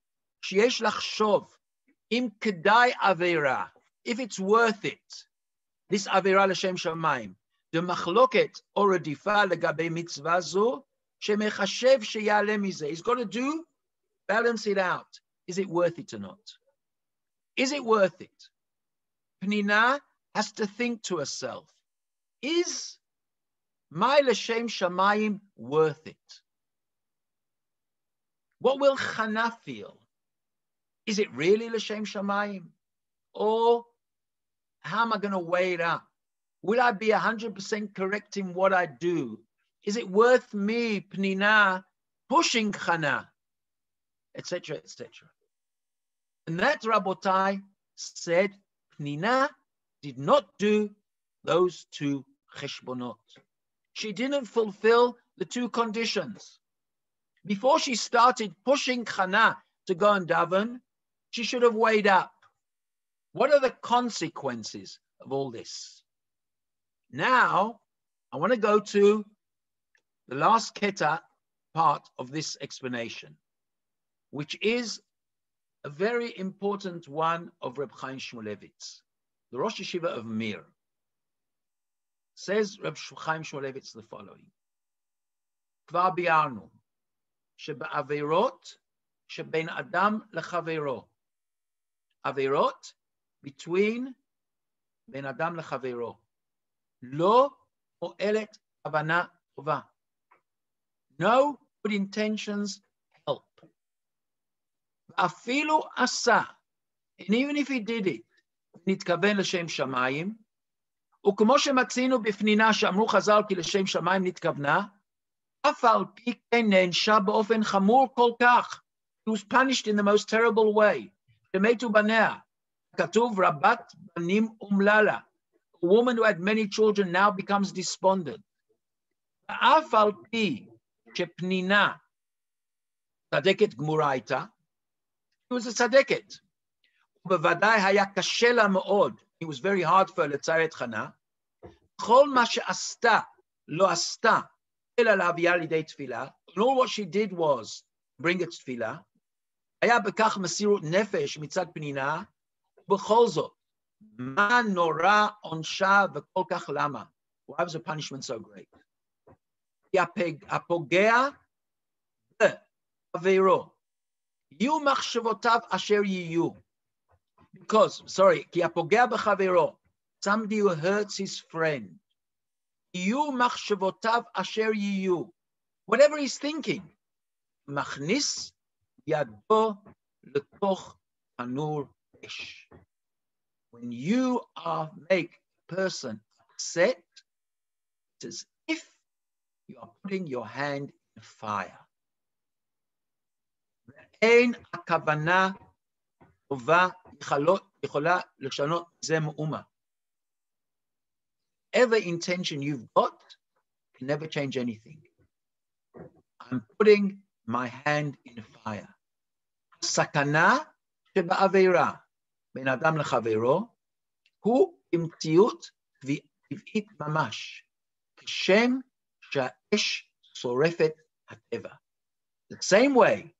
sheyesh lachshov, im kedai avera, if it's worth it, this avera l'shem shamayim, the machloket or redifa legabe mitzvah zo, shemechashev sheyaleh mizeh. He's got to balance it out. Is it worth it or not? Is it worth it? Penina has to think to herself, is my l'shem shamayim worth it? What will Chana feel? Is it really l'shem shamayim? Or how am I going to weigh it up? Will I be 100% correct in what I do? Is it worth me, Penina, pushing Chana, etc., etc.? And that, Rabotai, said Penina did not do those 2 cheshbonot. She didn't fulfill the 2 conditions. Before she started pushing Chana to go and daven, she should have weighed up. What are the consequences of all this? Now, I want to go to the last keta part of this explanation, which is a very important one of Reb Chaim Shmulevitz, the Rosh Yeshiva of Mir. Says Reb Chaim Shmulevitz the following: Kvar bi'arnu shebe'averot shebein adam lechavero, averot between ben adam lechavero, lo po'elet havana tova. No good intentions help. Afilu asa, and even if he did it, nitkaven l'shem shamayim, וכמו שמצינו בפנינה שאמרו חז"ל כי לשם שמיים נתכוונה, אף על פי כן נענשה באופן חמור כל כך. He was punished in the most terrible way. שמתו בניה. כתוב רבת בנים אומללה. A woman who had many children now becomes despondent. ואף על פי שפנינה צדקת גמורה הייתה, He was a tzaddiket. ובוודאי היה קשה לה מאוד. It was very hard for her לצייר את חנה. כל מה שעשתה, לא עשתה, אלא להביאה לידי תפילה. And all what she did was bring it תפילה. היה בכך מסירות נפש מצד פנינה, ובכל זאת, מה נורא עונשה וכל כך למה? Why was the punishment so great? כי הפוגע בחברו, יהיו מחשבותיו אשר יהיו. כי הפוגע בחברו, somebody who hurts his friend, יהיו מחשבותיו אשר יהיו. Whatever he's thinking, מכניס ידו לתוך תנור אש. When you make a person upset, it's as if you are putting your hand in fire. ואין הכוונה טובה יכולה לשנות זה מאומה. Every intention you've got can never change anything. I'm putting my hand in fire. הסכנה שבעבירה בין אדם לחברו הוא במציאות טבעית ממש, כשם שהאש שורפת הטבע. The same way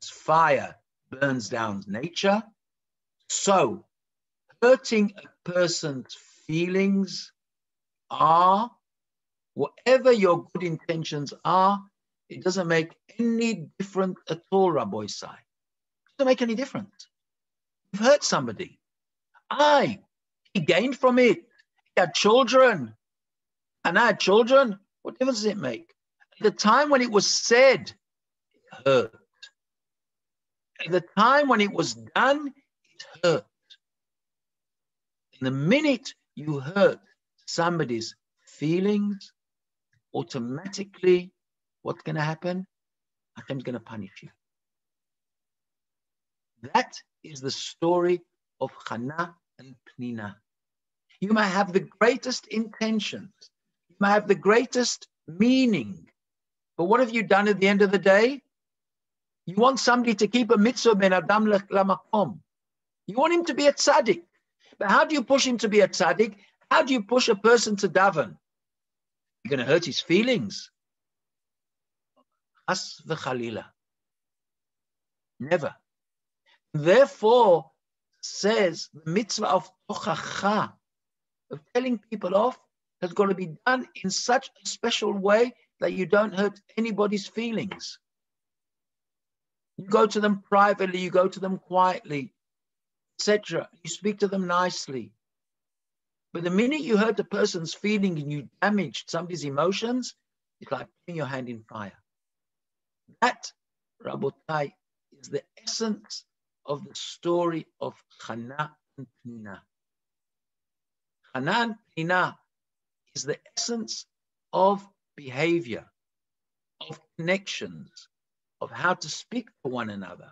as fire burns down nature, so hurting a person's feelings are, whatever your good intentions are, it doesn't make any difference at all, Rabbi Isai. It doesn't make any difference. You've hurt somebody. He gained from it. He had children. And I had children. What difference does it make? At the time when it was said, it hurt. At the time when it was done, it hurt. And the minute you hurt somebody's feelings, automatically, what's going to happen? Hashem's going to punish you. That is the story of Hannah and Penina. You may have the greatest intentions. You may have the greatest meaning. But what have you done at the end of the day? You want somebody to keep a mitzvah ben adam lamakom. You want him to be a tzaddik. But how do you push him to be a tzaddik? How do you push a person to daven? You're going to hurt his feelings. As v'chalila. Never. Therefore, says the mitzvah of tochacha, of telling people off, has got to be done in such a special way that you don't hurt anybody's feelings. You go to them privately, you go to them quietly, etc. You speak to them nicely. But the minute you hurt a person's feeling and you damaged somebody's emotions, it's like putting your hand in fire. That, Rabotai, is the essence of the story of Hannah and Penina. Hannah and Penina is the essence of behavior, of connections, of how to speak to one another.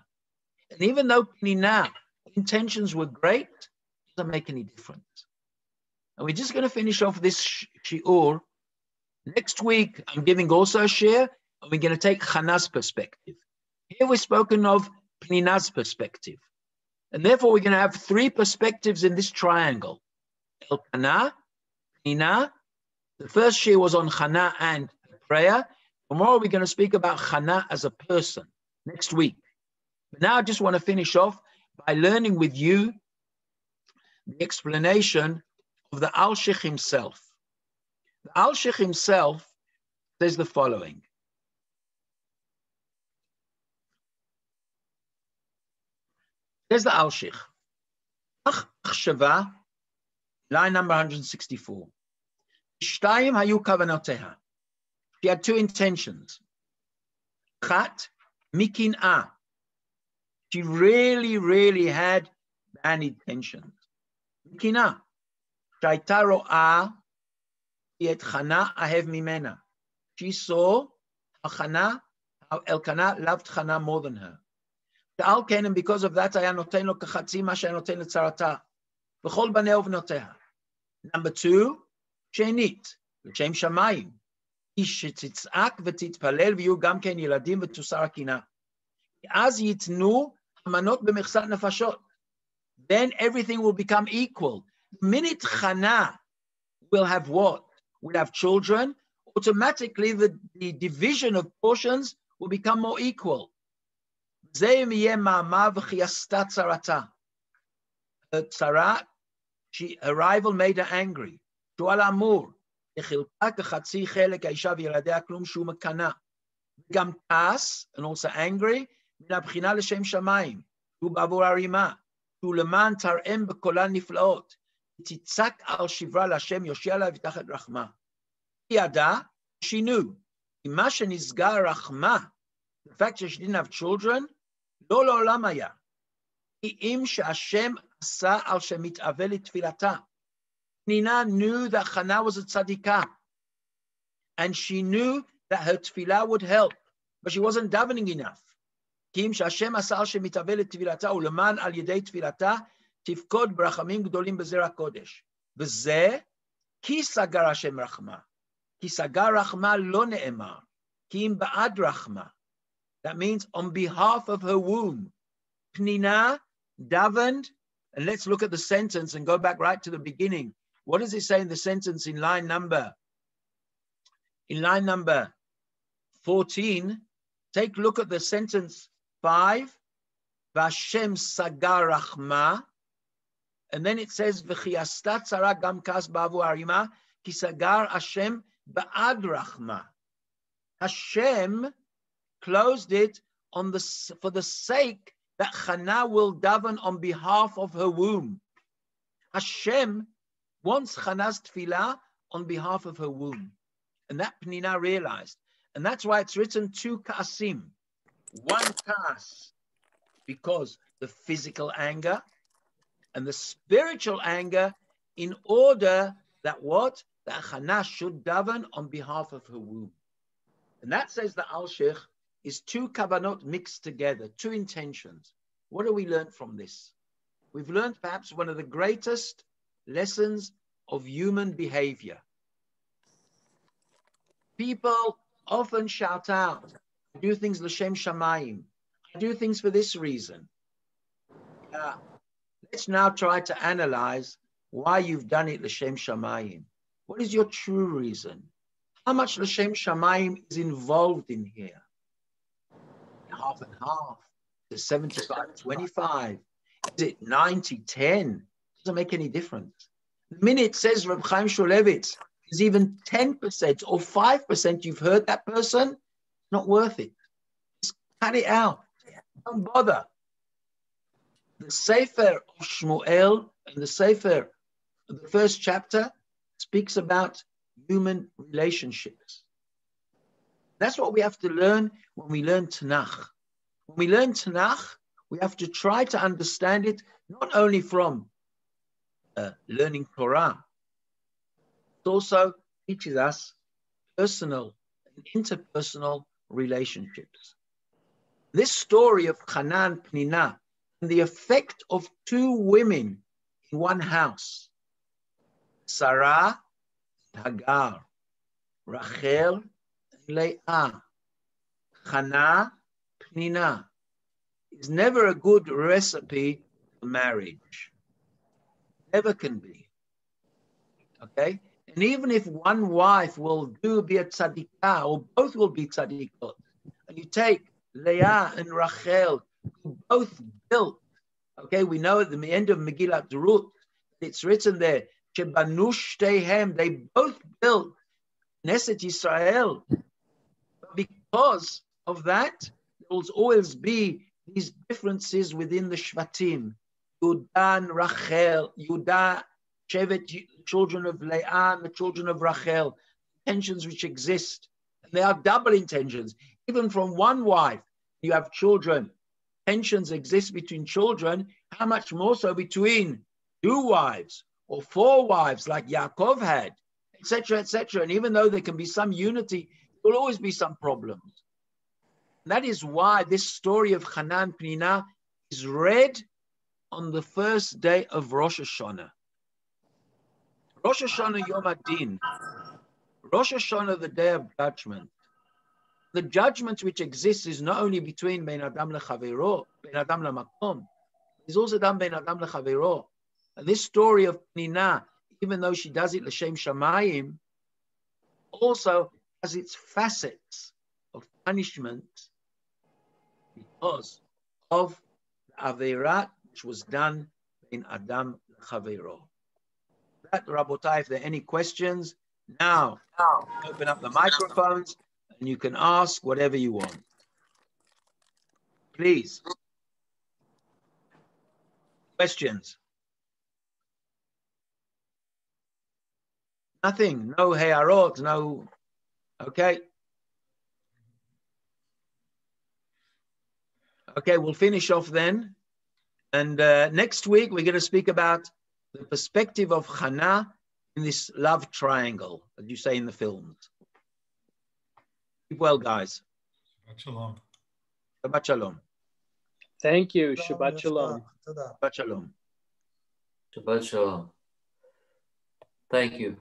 And even though Penina intentions were great, it doesn't make any difference. And we're just going to finish off this shiur. Next week, I'm giving also a share, and we're going to take Hannah's perspective. Here we've spoken of Penina's perspective. And therefore, we're going to have three perspectives in this triangle. Elkana, Penina. The first share was on Hannah and prayer. Tomorrow, we're going to speak about Hannah as a person next week. But now I just want to finish off by learning with you the explanation of the Al-Sheikh himself. The Al-Sheikh himself says the following. There's the Al-Sheikh. Achshava, line number 164. Shtayim hayu kavanoteh. She had two intentions. Chat, mikin'ah. She really had bad intentions. Mikin'ah. Shayta ro'ah et Chana ahev mimena. She saw how Elkana loved Chana more than her. And because of that, Number two, Shenit, L'shem Shamayim. איש שתצעק ותתפלל ויהיו גם כן ילדים ותוסר הקנאה. אז ייתנו Manot b'mechsat nefashot. Then everything will become equal. The minute Chana will have what? Will have children, automatically the division of portions will become more equal. Her rival made her angry. גם כעס, and also angry, מן הבחינה לשם שמיים, שהוא בעבור הרימה, שהוא למען תרעם בקולן נפלאות, תצעק על שברה להשם יושיע לה ותחת רחמה. היא ידעה, she knew, כי מה שנסגר רחמה, the fact that she didn't have children, לא לעולם היה. כי אם שהשם עשה על שמתאבל לתפילתה. Penina knew that Hannah was a tzadikah, and she knew that her tefillah would help, but she wasn't davening enough. כי אם שהשם עשה על שמתאבל לתפילתה, ולמען על ידי תפילתה, תפקוד ברחמים גדולים בזרע הקודש. וזה, כי סגר השם רחמה. כי סגר רחמה לא נאמר, כי אם בעד רחמה. That means on behalf of her womb. Penina davened, and let's look at the sentence and go back right to the beginning. What does it say in the sentence in line number 14? Take a look at the sentence 5. Vashem sagar rachma. And then it says, V'chi asta tzara gam kas ba'avu harima, ki sagar Hashem ba'ad rachma. Hashem closed it for the sake that Hannah will daven on behalf of her womb. Hashem wants Hannah's tefillah on behalf of her womb. And that Penina realized. And that's why it's written 2 ka'asim. 1 ka'as, because the physical anger and the spiritual anger, in order that what? That Hannah should daven on behalf of her womb. And that says the Al-Sheikh is 2 kavanot mixed together, 2 intentions. What do we learn from this? We've learned perhaps one of the greatest lessons of human behavior. People often shout out, I do things l'shem shamayim. I do things for this reason. Let's now try to analyze why you've done it l'shem shamayim. What is your true reason? How much l'shem shamayim is involved in here? Half and half. Is it 75-25? Is it 90-10? Doesn't make any difference. The minute it says Reb Chaim Shulevitz is even 10% or 5%, you've heard that person, not worth it. Just cut it out. Don't bother. The Sefer of Shmuel and the Sefer, the first chapter, speaks about human relationships. That's what we have to learn when we learn Tanakh. When we learn Tanakh, we have to try to understand it not only from learning Torah, it also teaches us personal and interpersonal relationships. This story of Hannah and Penina and the effect of 2 women in one house, Sarah and Hagar, Rachel and Leah, Hannah, Penina, is never a good recipe for marriage. Never can be. Okay? And even if one wife will be a tzadikah, or both will be tzadikot, and you take Leah and Rachel, who both built, okay, we know at the end of Megillat Ruth, it's written there, Shebanu shteihem, they both built Knesset Yisrael. But because of that, there will always be these differences within the Shvatim. Yudah and Rachel, Yudah, Shevet, children of Leah, and the children of Rachel, tensions which exist. And they are double intentions. Even from one wife, you have children. Tensions exist between children. How much more so between 2 wives or 4 wives like Yaakov had, etc., etc. And even though there can be some unity, there will always be some problems. And that is why this story of Hannah and Penina is read on the first day of Rosh Hashanah. Rosh Hashanah Yom Adin. Rosh Hashanah, the day of judgment. the judgment which exists is not only between Ben Adam lechavero, Ben Adam lamakom, it's also done Ben Adam lechavero. And this story of Penina, even though she does it l'shem shamayim, also has its facets of punishment because of the Averat which was done in Adam lechavero. That, Rabotai, if there are any questions, now open up the microphones and you can ask whatever you want. Please. Questions? Nothing, no he'arot, no, okay. Okay, we'll finish off then. And next week, we're going to speak about the perspective of Hannah in this love triangle, as you say in the films. Keep well, guys. Shabbat shalom. Shabbat shalom. Thank you. Shabbat shalom. Shabbat shalom. Shabbat shalom. Thank you.